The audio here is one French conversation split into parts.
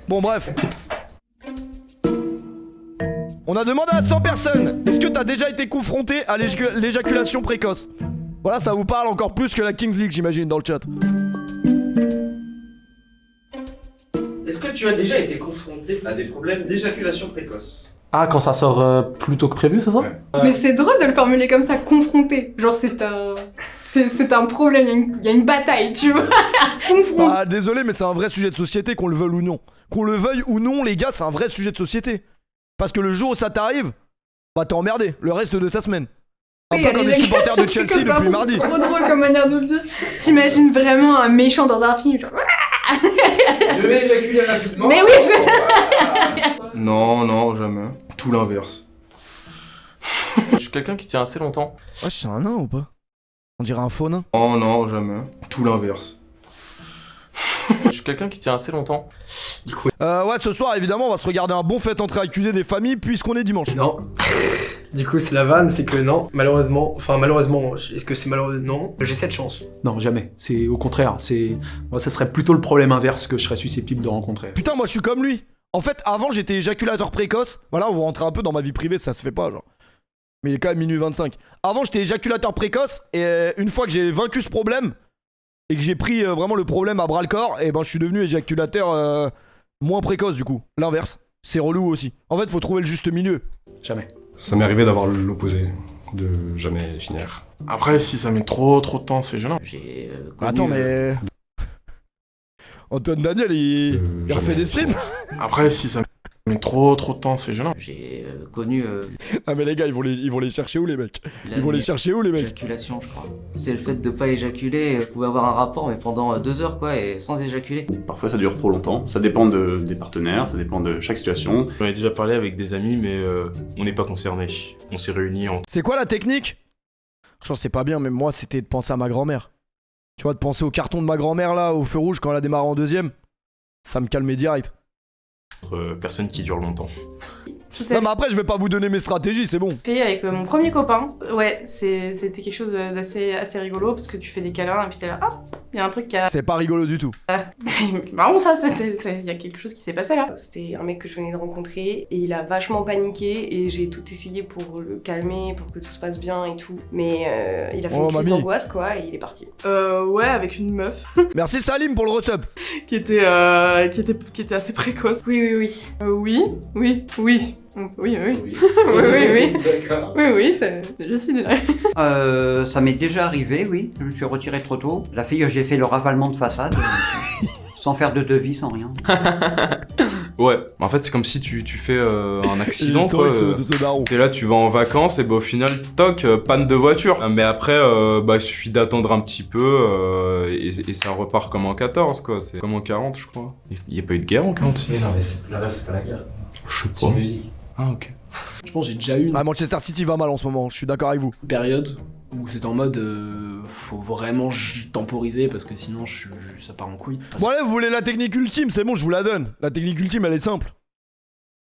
Bon bref. On a demandé à 100 personnes, est-ce que t'as déjà été confronté à l'éjaculation précoce? Voilà, ça vous parle encore plus que la Kings League, j'imagine, dans le chat. Est-ce que tu as déjà été confronté à des problèmes d'éjaculation précoce? Ah, quand ça sort plus tôt que prévu, c'est ça? Ouais. Mais c'est drôle de le formuler comme ça, confronté. Genre c'est un problème, il y a une bataille, tu vois. Confronté. Ah désolé, mais c'est un vrai sujet de société, qu'on le veuille ou non. Qu'on le veuille ou non, les gars, c'est un vrai sujet de société. Parce que le jour où ça t'arrive, bah t'es emmerdé le reste de ta semaine. Un peu comme les supporters de Chelsea depuis mardi. C'est trop drôle comme manière de le dire. T'imagines vraiment un méchant dans un film, genre... Je vais éjaculer rapidement. Mais oui, c'est ça. Non, non, jamais. Tout l'inverse. Je suis quelqu'un qui tient assez longtemps. Ouais, c'est un nain ou pas? On dirait un faux nain. Non, non, jamais. Tout l'inverse. Je suis quelqu'un qui tient assez longtemps. Ouais, ce soir, évidemment, on va se regarder un bon fait entre accusés des familles puisqu'on est dimanche. Non. Du coup, c'est la vanne, c'est que non, malheureusement, est-ce que c'est malheureux? Non, j'ai cette chance. Non, jamais. C'est au contraire. Moi, ça serait plutôt le problème inverse que je serais susceptible de rencontrer. Putain, moi je suis comme lui. En fait, avant j'étais éjaculateur précoce. Voilà, on va rentrer un peu dans ma vie privée, ça se fait pas, genre. Mais il est quand même minuit 25. Avant j'étais éjaculateur précoce et une fois que j'ai vaincu ce problème et que j'ai pris vraiment le problème à bras le corps, et ben je suis devenu éjaculateur moins précoce du coup. L'inverse. C'est relou aussi. En fait, faut trouver le juste milieu. Jamais. Ça m'est arrivé d'avoir l'opposé, de jamais finir. Après, si ça met trop de temps, c'est gênant. J'ai connu, Attends, mais. Antoine Daniel, il refait des streams. Après, si ça met trop de temps, c'est gênant. j'ai connu Ah, mais les gars, ils vont les chercher où les mecs? Ils vont les chercher où les mecs? l'éjaculation, je crois. C'est le fait de pas éjaculer. Je pouvais avoir un rapport, mais pendant 2 heures, quoi, et sans éjaculer. Parfois ça dure trop longtemps, ça dépend des partenaires, ça dépend de chaque situation. J'en ai déjà parlé avec des amis, mais on n'est pas concernés. On s'est réunis en... C'est quoi la technique? Je pense que c'est pas bien, mais moi c'était de penser à ma grand-mère. Tu vois, de penser au carton de ma grand-mère là, au feu rouge quand elle a démarré en deuxième. Ça me calmait direct. personnes qui durent longtemps. Tout à Non mais après je vais pas vous donner mes stratégies, c'est bon. fait avec mon premier copain. Ouais, c'était quelque chose d'assez rigolo parce que tu fais des câlins et puis t'es là, ah, il y a un truc qui a... C'est pas rigolo du tout. C'est marrant ça, il y a quelque chose qui s'est passé là. C'était un mec que je venais de rencontrer et il a vachement paniqué et j'ai tout essayé pour le calmer, pour que tout se passe bien et tout. Mais il a fait une crise d'angoisse quoi et il est parti. Ouais, avec une meuf Merci Salim pour le resub. qui était assez précoce. Oui. Oui. D'accord. Oui, je suis là. Ça m'est déjà arrivé, oui. Je me suis retiré trop tôt. La fille, j'ai fait le ravalement de façade. Sans faire de devis, sans rien. Ouais, en fait c'est comme si tu fais un accident quoi. daron. T'es là, tu vas en vacances et bah au final, toc, panne de voiture. Mais après, il suffit d'attendre un petit peu et ça repart comme en 14 quoi. C'est comme en 40 je crois. Il y a pas eu de guerre en 46. Mais non, mais la rêve, c'est pas la guerre. Je sais C'est pas. une musique. Ah ok. Je pense que j'ai déjà eu une Ah, Manchester City va mal en ce moment, je suis d'accord avec vous. période où c'était en mode faut vraiment temporiser parce que sinon ça part en couille. Bon allez, vous voulez la technique ultime, c'est bon, je vous la donne. La technique ultime, elle est simple.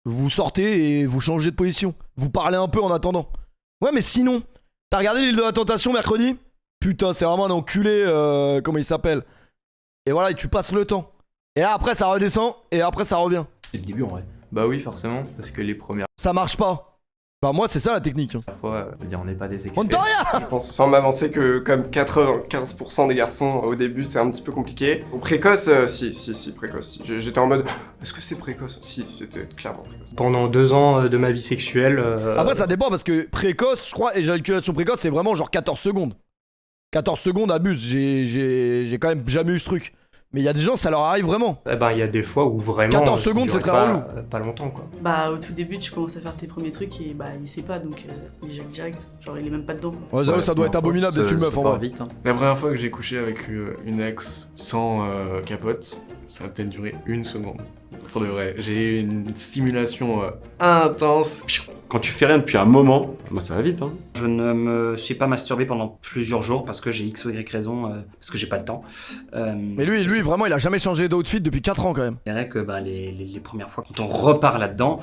Vous sortez et vous changez de position. Vous parlez un peu en attendant. Ouais, mais sinon, t'as regardé l'île de la Tentation mercredi? Putain, c'est vraiment un enculé, comment il s'appelle? Et voilà, et tu passes le temps. Et là, après, ça redescend, et après, ça revient. C'est le début en vrai. Bah oui, forcément, parce que les premières Ça marche pas. Bah moi, c'est ça la technique. fois, je veux dire, on n'est pas des experts. Montoya! Je pense sans m'avancer que comme 95% des garçons au début c'est un petit peu compliqué. Au précoce, si, précoce. Si. J'étais en mode, est-ce que c'est précoce? Si, c'était clairement précoce. Pendant 2 ans de ma vie sexuelle... Après, ça dépend parce que précoce, je crois, éjaculation précoce, c'est vraiment genre 14 secondes. 14 secondes, abuse. J'ai quand même jamais eu ce truc. Mais il y a des gens, ça leur arrive vraiment. Eh ben, il y a des fois où vraiment... 14 secondes, c'est très relou. Pas longtemps, quoi. Bah, au tout début, tu commences à faire tes premiers trucs et bah, il sait pas, donc il éjacule direct. Genre, il est même pas dedans. Ouais, ça doit être abominable d'être une meuf en vrai. Vite, hein. La première fois que j'ai couché avec une ex sans capote, ça a peut-être duré 1 seconde. Pour de vrai, j'ai eu une stimulation intense. Quand tu fais rien depuis un moment, bah ça va vite hein. Je ne me suis pas masturbé pendant plusieurs jours parce que j'ai X ou Y raison, parce que j'ai pas le temps. Mais lui, vraiment, il a jamais changé d'outfit depuis 4 ans quand même. C'est vrai que bah, les premières fois, quand on repart là-dedans,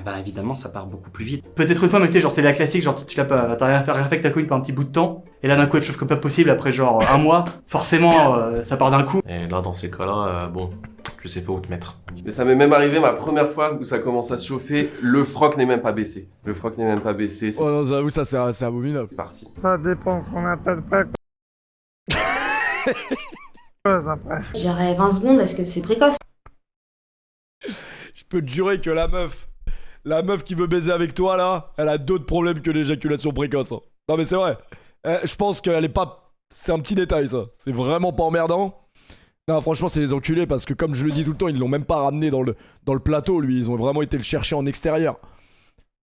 bah évidemment, ça part beaucoup plus vite. Peut-être une fois, mais tu sais, genre, c'est la classique, genre, t'as rien fait avec ta couille pendant un petit bout de temps, et là, d'un coup, elle te chauffe comme pas possible, après, genre, 1 mois, forcément, ça part d'un coup. Et là, dans ces cas-là, bon, Je sais pas où te mettre. Mais ça m'est même arrivé ma première fois où ça commence à se chauffer, le froc n'est même pas baissé. Le froc n'est même pas baissé. Oh non, j'avoue, ça c'est abominable. C'est parti. Ça dépend ce qu'on appelle précoce. Après. J'irais 20 secondes, est-ce que c'est précoce? Je peux te jurer que la meuf qui veut baiser avec toi là, elle a d'autres problèmes que l'éjaculation précoce. Hein. Non mais c'est vrai. Je pense qu'elle est pas... C'est un petit détail ça. C'est vraiment pas emmerdant. Non franchement c'est les enculés parce que comme je le dis tout le temps, ils l'ont même pas ramené dans le plateau lui. Ils ont vraiment été le chercher en extérieur.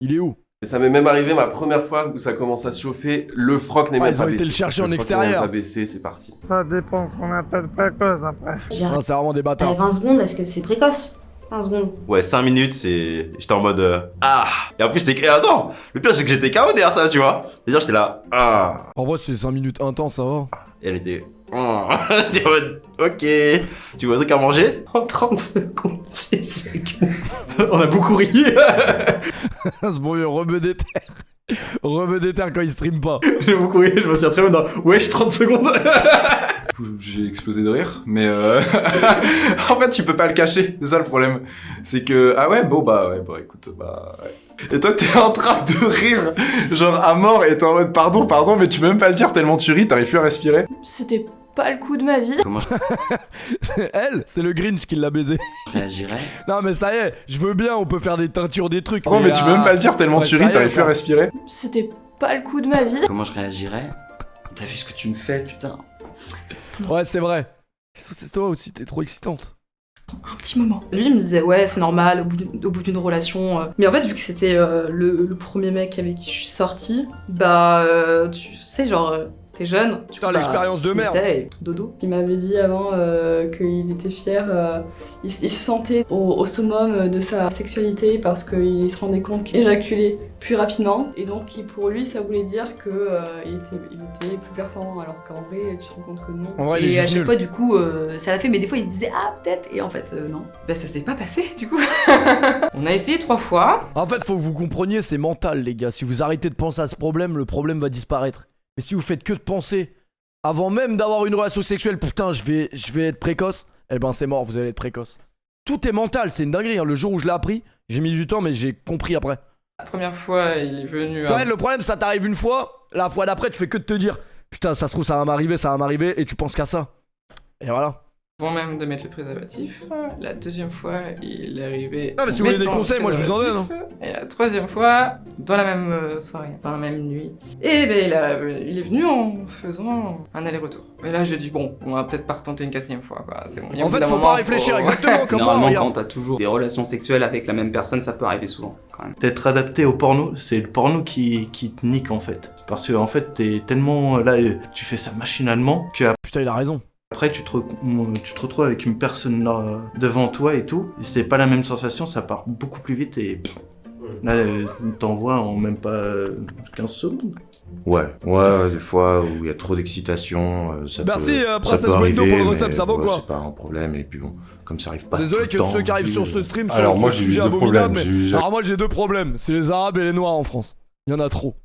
Il est où? Et ça m'est même arrivé ma première fois où ça commence à se chauffer, le froc n'est même pas baissé. Ils ont été le chercher en Le froc n'est même extérieur. pas baissé, c'est parti. Ça dépend ce qu'on appelle précoce après. Non c'est vraiment des bâtards. 20 secondes, est-ce que c'est précoce? 20 secondes. Ouais, 5 minutes, c'est... J'étais en mode... Ah. Et en plus, j'étais... Attends, le pire, c'est que j'étais KO derrière ça, tu vois. C'est-à-dire, j'étais là... Ah. En vrai c'est 5 minutes intenses, ça va. Et elle était... Oh. J'étais en mode... Ok. Tu veux un truc à manger? En 30 secondes, on a beaucoup ri. C'est bon vieux rebeu d'éther. Rebeu d'éther quand il stream pas. J'ai beaucoup ri, je me souviens très bien dans... Wesh, 30 secondes. J'ai explosé de rire, mais en fait tu peux pas le cacher, c'est ça le problème. C'est que, ah ouais, bon écoute, ouais. Et toi t'es en train de rire, genre à mort, et t'es en mode pardon, mais tu peux même pas le dire tellement tu ris, t'arrives plus à respirer. C'était pas le coup de ma vie. Comment Elle, c'est le Grinch qui l'a baisé. je réagirais? Non mais ça y est, je veux bien, on peut faire des teintures, des trucs. Non mais tu peux même pas le dire tellement tu ris, t'arrives plus à respirer. C'était pas le coup de ma vie. Comment je réagirais? T'as vu ce que tu me fais, putain? Ouais, c'est vrai. C'est toi aussi, t'es trop excitante. Un petit moment. Lui, il me disait, ouais, c'est normal, au bout d'une relation. Mais en fait, vu que c'était le premier mec avec qui je suis sortie, bah, tu sais, genre, t'es jeune. Putain, l'expérience de merde. Et dodo. Il m'avait dit avant qu'il était fier, il se sentait au summum de sa sexualité parce qu'il se rendait compte qu'il éjaculait plus rapidement. Et donc, pour lui, ça voulait dire qu'il était plus performant. Alors qu'en vrai, tu te rends compte que non. En vrai, et à chaque fois, du coup, ça l'a fait. Mais des fois, il se disait, ah, peut-être. Et en fait, non. Bah, ça s'est pas passé, du coup. On a essayé 3 fois. En fait, faut que vous compreniez, c'est mental, les gars. Si vous arrêtez de penser à ce problème, le problème va disparaître. Mais si vous faites que de penser, avant même d'avoir une relation sexuelle, putain, je vais être précoce, eh ben c'est mort, vous allez être précoce. Tout est mental, c'est une dinguerie. Hein. Le jour où je l'ai appris, j'ai mis du temps, mais j'ai compris après. La première fois, il est venu... C'est vrai, le problème, ça t'arrive une fois, la fois d'après, tu fais que de te dire, putain, ça se trouve, ça va m'arriver, et tu penses qu'à ça. Et voilà. Avant même de mettre le préservatif, la deuxième fois, il est arrivé... Ah mais si vous voulez des conseils, moi je vous en donne. Hein. Et la troisième fois, dans la même soirée, enfin la même nuit. Et ben il est venu en faisant un aller-retour. Et là j'ai dit bon, on va peut-être pas retenter une 4e fois quoi, c'est bon. En fait faut pas réfléchir exactement comme moi. Normalement quand t'as toujours des relations sexuelles avec la même personne, ça peut arriver souvent quand même. D'être adapté au porno, c'est le porno qui te nique en fait. Parce que en fait t'es tellement là, tu fais ça machinalement que... Putain il a raison. Après, tu te retrouves avec une personne là devant toi et tout. Et c'est pas la même sensation, ça part beaucoup plus vite et là, t'envoies en même pas 15 secondes. Ouais, des fois où il y a trop d'excitation, ça Merci, peut, Princesse ça peut arriver, pour le recep, ça va quoi? C'est pas un problème, et puis bon, comme ça arrive pas Désolé tout le temps... Désolé que ceux qui arrivent sur ce stream Alors, sur moi, ce j'ai eu sujet deux abominable, problèmes. mais... Alors moi j'ai 2 problèmes, c'est les Arabes et les Noirs en France. Il y en a trop.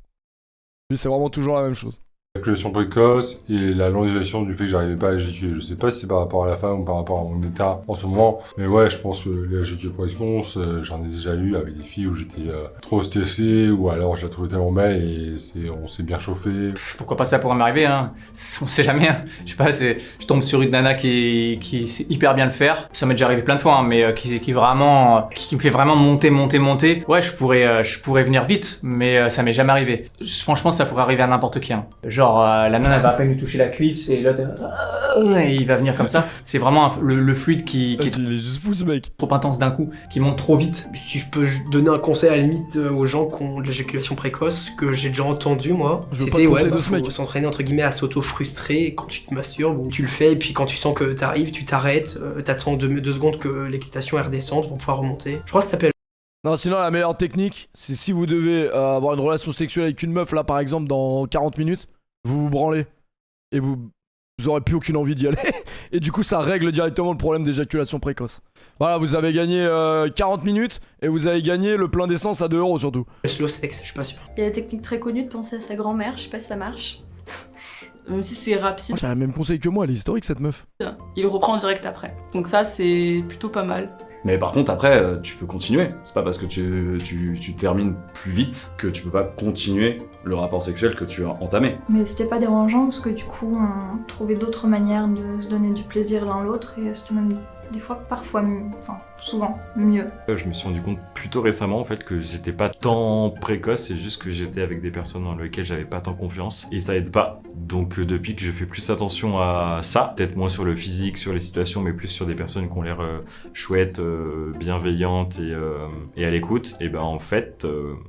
Lui c'est vraiment toujours la même chose. L'éjaculation précoce et la non-éjaculation du fait que j'arrivais pas à éjaculer. Je sais pas si c'est par rapport à la femme ou par rapport à mon état en ce moment, mais ouais, je pense que l'éjaculation précoce, j'en ai déjà eu avec des filles où j'étais trop stressé ou alors je la trouvais tellement belle et on s'est bien chauffé. Pourquoi pas ça pourrait m'arriver, hein. On sait jamais, hein. Je sais pas, je tombe sur une nana qui sait hyper bien le faire. Ça m'est déjà arrivé plein de fois, hein, mais qui me fait vraiment monter. Ouais, je pourrais venir vite, mais ça m'est jamais arrivé. Franchement, ça pourrait arriver à n'importe qui, hein. Genre, la nana va à peine lui toucher la cuisse et l'autre, et il va venir comme ça. C'est vraiment le fluide qui est il est juste fou ce mec. Trop intense d'un coup, qui monte trop vite. Si je peux donner un conseil à la limite aux gens qui ont de l'éjaculation précoce, que j'ai déjà entendu moi, c'est faut s'entraîner entre guillemets à s'auto-frustrer quand tu te masturbes, ou tu le fais et puis quand tu sens que t'arrives, tu t'arrêtes, t'attends 2 secondes que l'excitation elle redescende pour pouvoir remonter. Je crois que ça s'appelle... Non, sinon la meilleure technique, c'est si vous devez avoir une relation sexuelle avec une meuf là par exemple dans 40 minutes, vous vous branlez et vous aurez plus aucune envie d'y aller et du coup ça règle directement le problème d'éjaculation précoce. Voilà, vous avez gagné 40 minutes et vous avez gagné le plein d'essence à 2 € surtout. Le slow sex, je suis pas sûr. Il y a la technique très connue de penser à sa grand-mère, je sais pas si ça marche. même si c'est rapide, J'ai la même conseil que moi, elle est historique cette meuf. il reprend direct après. Donc ça, c'est plutôt pas mal. Mais par contre, après, tu peux continuer. C'est pas parce que tu termines plus vite que tu peux pas continuer le rapport sexuel que tu as entamé. Mais c'était pas dérangeant parce que du coup, on trouvait d'autres manières de se donner du plaisir l'un l'autre et c'était même des fois, parfois, enfin souvent, mieux. Je me suis rendu compte plutôt récemment en fait que j'étais pas tant précoce, c'est juste que j'étais avec des personnes dans lesquelles j'avais pas tant confiance et ça aide pas. Donc depuis que je fais plus attention à ça, peut-être moins sur le physique, sur les situations, mais plus sur des personnes qui ont l'air chouettes, bienveillantes et à l'écoute, et ben en fait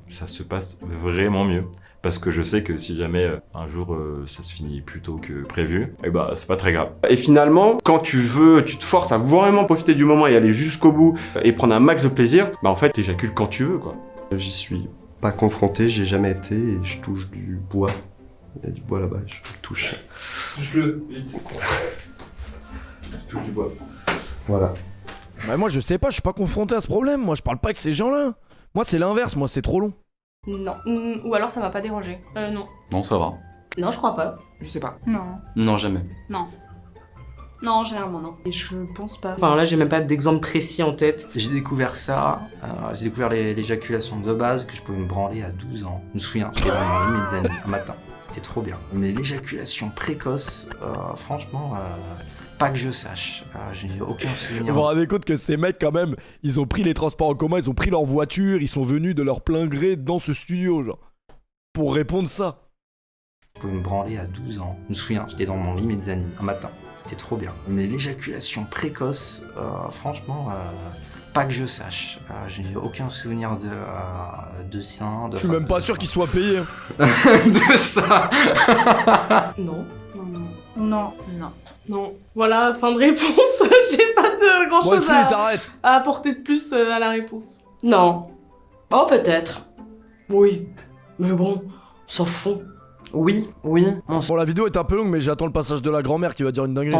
ça se passe vraiment mieux. Parce que je sais que si jamais un jour ça se finit plus tôt que prévu, et bah c'est pas très grave. Et finalement, quand tu te forces à vraiment profiter du moment et aller jusqu'au bout et prendre un max de plaisir, bah en fait t'éjacules quand tu veux quoi. J'y suis pas confronté, j'ai jamais été et je touche du bois. Il y a du bois là-bas, je le touche. Touche-le, vite. Je touche du bois. Voilà. Bah moi je sais pas, je suis pas confronté à ce problème, moi je parle pas avec ces gens-là. Moi c'est l'inverse, moi c'est trop long. Non. Ou alors ça m'a pas dérangé. Non. Non, ça va. Non, je crois pas. Je sais pas. Non. Non, jamais. Non. Non, généralement non. Et je pense pas. Enfin là, j'ai même pas d'exemple précis en tête. J'ai découvert ça, j'ai découvert l'éjaculation de base, que je pouvais me branler à 12 ans. Je me souviens, j'étais dans mon lit mezzanine un matin. C'était trop bien. Mais l'éjaculation précoce, franchement, pas que je sache. J'ai aucun souvenir. Vous vous rendez compte que ces mecs quand même, ils ont pris les transports en commun, ils ont pris leur voiture, ils sont venus de leur plein gré dans ce studio, genre, pour répondre ça. Je pouvais me branler à 12 ans. Je me souviens, j'étais dans mon lit mezzanine un matin. C'était trop bien. Mais l'éjaculation précoce, franchement, pas que je sache. J'ai aucun souvenir de ça. Je suis même pas sûr qu'ils soient payés. De ça. Non. Non. Non. Voilà, fin de réponse. J'ai pas de grand chose à apporter de plus à la réponse. Non. Oh, peut-être. Oui. Mais bon, s'en fout. Oui. Bon, la vidéo est un peu longue, mais j'attends le passage de la grand-mère qui va dire une dinguerie.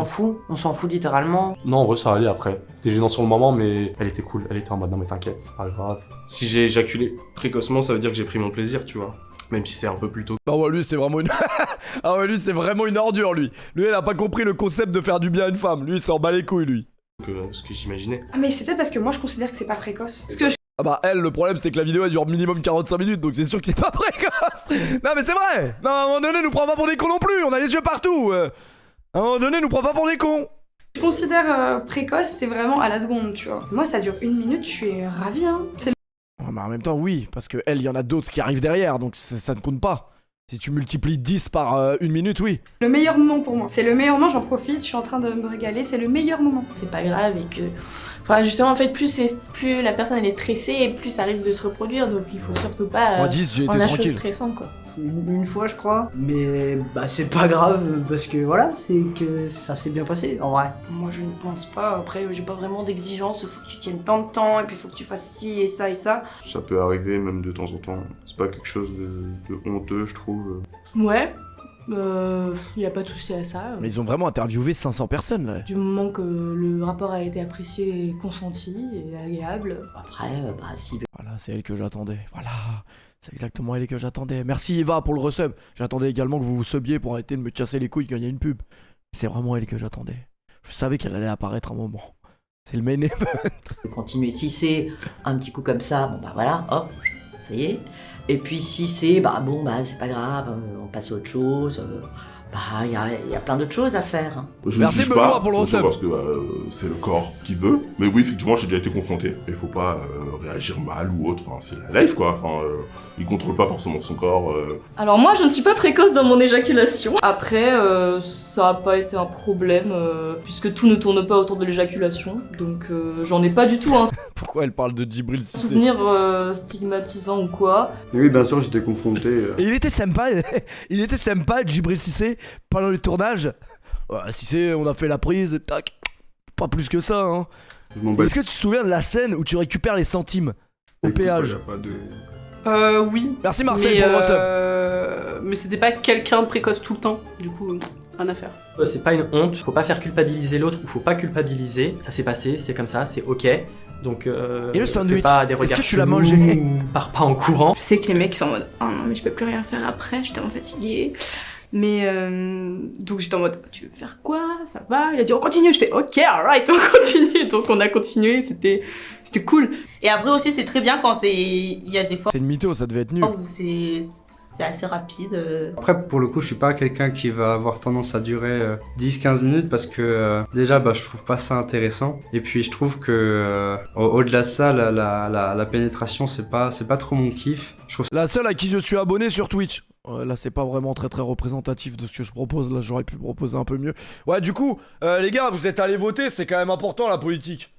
On s'en fout littéralement. Non, en vrai, ça allait après. C'était gênant sur le moment, mais elle était cool. Elle était en mode non, mais t'inquiète, c'est pas grave. Si j'ai éjaculé précocement, ça veut dire que j'ai pris mon plaisir, tu vois. Même si c'est un peu plus tôt. Ah ouais, lui c'est vraiment une... ah ouais, lui c'est vraiment une ordure, lui. Lui, il a pas compris le concept de faire du bien à une femme. Lui, il s'en bat les couilles, lui. Ce que j'imaginais. Ah mais c'est peut-être parce que moi je considère que c'est pas précoce. Ah bah elle, le problème c'est que la vidéo elle dure minimum 45 minutes, donc c'est sûr que c'est pas précoce. Non mais c'est vrai. Non, à un moment donné, nous prend pas pour des cons non plus. On a les yeux partout. À un moment donné, nous prend pas pour des cons. Je considère précoce, c'est vraiment à la seconde, tu vois. Moi ça dure 1 minute, je suis ravie, hein. Oh, bah en même temps, oui, parce que elle, il y en a d'autres qui arrivent derrière, donc ça ne compte pas. Si tu multiplies 10 par 1 minute, oui. Le meilleur moment pour moi. C'est le meilleur moment, j'en profite, je suis en train de me régaler, c'est le meilleur moment. C'est pas grave et que... Enfin justement en fait plus la personne elle est stressée et plus ça arrive de se reproduire donc il faut surtout pas Moi 10, j'ai été rendre la chose tranquille. stressante quoi. Une fois je crois, mais bah c'est pas grave parce que voilà, c'est que ça s'est bien passé en vrai. Moi je ne pense pas, après j'ai pas vraiment d'exigence, faut que tu tiennes tant de temps et puis faut que tu fasses ci et ça et ça. Ça peut arriver même de temps en temps. C'est pas quelque chose de honteux, je trouve. Ouais, y a pas de souci à ça. Mais ils ont vraiment interviewé 500 personnes là. Du moment que le rapport a été apprécié et consenti et agréable, après bah si... Voilà, c'est elle que j'attendais, voilà. C'est exactement elle que j'attendais. Merci Eva pour le resub. J'attendais également que vous vous subiez pour arrêter de me casser les couilles quand il y a une pub. C'est vraiment elle que j'attendais. Je savais qu'elle allait apparaître un moment. C'est le main event. Continuer. Si c'est un petit coup comme ça, bon bah voilà, hop, ça y est. Et puis si c'est, bah bon bah c'est pas grave, on passe à autre chose. Bah il y a plein d'autres choses à faire. Je ne juge pas, pour le resub. Parce que c'est le corps qui veut. Mais oui, effectivement, j'ai déjà été confronté. Il faut pas réagir mal ou autre. Enfin, c'est la life, quoi. Enfin, il contrôle pas forcément son corps. Alors moi je ne suis pas précoce dans mon éjaculation. Après ça a pas été un problème puisque tout ne tourne pas autour de l'éjaculation. Donc j'en ai pas du tout un Pourquoi elle parle de Djibril Cissé? souvenir stigmatisant ou quoi. Mais oui, bien sûr, j'étais confronté. Et il était sympa, Djibril Cissé, pendant le tournage. Cissé, on a fait la prise, tac. Pas plus que ça, hein. Est-ce que tu te souviens de la scène où tu récupères les centimes au péage? Oui. Merci Marcel pour le resub. Mais c'était pas quelqu'un de précoce tout le temps, du coup, rien à faire. C'est pas une honte, faut pas faire culpabiliser l'autre ou faut pas culpabiliser. Ça s'est passé, c'est comme ça, c'est ok. Donc et le sandwich, pas des est-ce que regards tu l'as chelous, mangé? Pars pas en courant. Je sais que les mecs sont en mode oh non mais je peux plus rien faire après, je suis tellement fatiguée. Mais donc j'étais en mode, tu veux faire quoi? Ça va? Il a dit, on continue. Je fais, ok, alright, on continue. Donc on a continué, c'était cool. Et après aussi, c'est très bien quand il y a des fois C'est une mytho, ça devait être nul. où c'est assez rapide. Après, pour le coup, je suis pas quelqu'un qui va avoir tendance à durer 10-15 minutes parce que déjà, je trouve pas ça intéressant. Et puis, je trouve que au-delà de ça, la pénétration, c'est pas trop mon kiff. La seule à qui je suis abonné sur Twitch. Là, c'est pas vraiment très représentatif de ce que je propose. Là, j'aurais pu proposer un peu mieux. Ouais, du coup, les gars, vous êtes allés voter, c'est quand même important la politique.